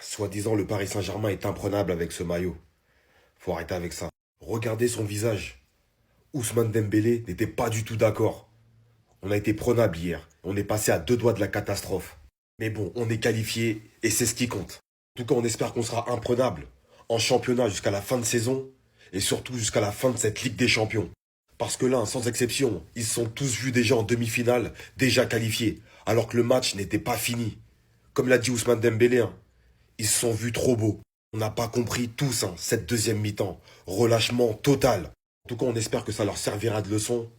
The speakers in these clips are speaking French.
Soi-disant, le Paris Saint-Germain est imprenable avec ce maillot. Faut arrêter avec ça. Regardez son visage. Ousmane Dembélé n'était pas du tout d'accord. On a été prenable hier. On est passé à deux doigts de la catastrophe. Mais bon, on est qualifié et c'est ce qui compte. En tout cas, on espère qu'on sera imprenable en championnat jusqu'à la fin de saison et surtout jusqu'à la fin de cette Ligue des Champions. Parce que là, sans exception, ils se sont tous vus déjà en demi-finale, déjà qualifiés, alors que le match n'était pas fini. Comme l'a dit Ousmane Dembélé, hein, ils se sont vus trop beaux. On n'a pas compris tous cette deuxième mi-temps. Relâchement total. En tout cas, on espère que ça leur servira de leçon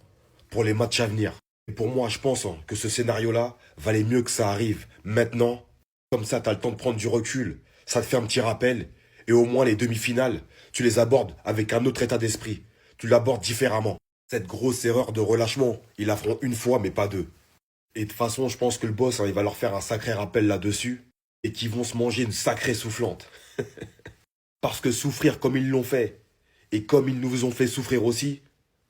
pour les matchs à venir. Et pour moi, je pense que ce scénario-là valait mieux que ça arrive maintenant. Comme ça, tu as le temps de prendre du recul. Ça te fait un petit rappel. Et au moins, les demi-finales, tu les abordes avec un autre état d'esprit. Tu l'abordes différemment. Cette grosse erreur de relâchement, ils la feront une fois, mais pas deux. Et de toute façon, je pense que le boss, il va leur faire un sacré rappel là-dessus. Et qu'ils vont se manger une sacrée soufflante. Parce que souffrir comme ils l'ont fait, et comme ils nous ont fait souffrir aussi,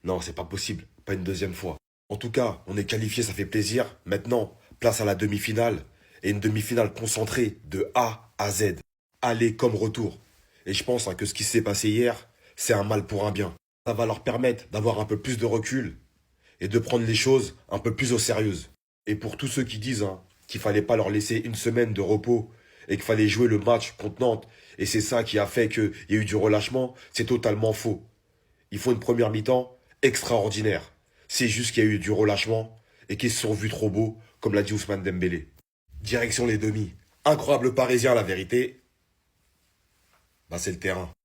non, c'est pas possible, pas une deuxième fois. En tout cas, on est qualifié, ça fait plaisir. Maintenant, place à la demi-finale, et une demi-finale concentrée de A à Z. Aller comme retour. Et je pense que ce qui s'est passé hier, c'est un mal pour un bien. Ça va leur permettre d'avoir un peu plus de recul, et de prendre les choses un peu plus au sérieux. Et pour tous ceux qui disent qu'il fallait pas leur laisser une semaine de repos et qu'il fallait jouer le match contre Nantes, et c'est ça qui a fait qu'il y a eu du relâchement, c'est totalement faux. Il faut une première mi-temps extraordinaire. C'est juste qu'il y a eu du relâchement et qu'ils se sont vus trop beaux, comme l'a dit Ousmane Dembélé. Direction les demi. Incroyable parisien, la vérité. Bah, c'est le terrain.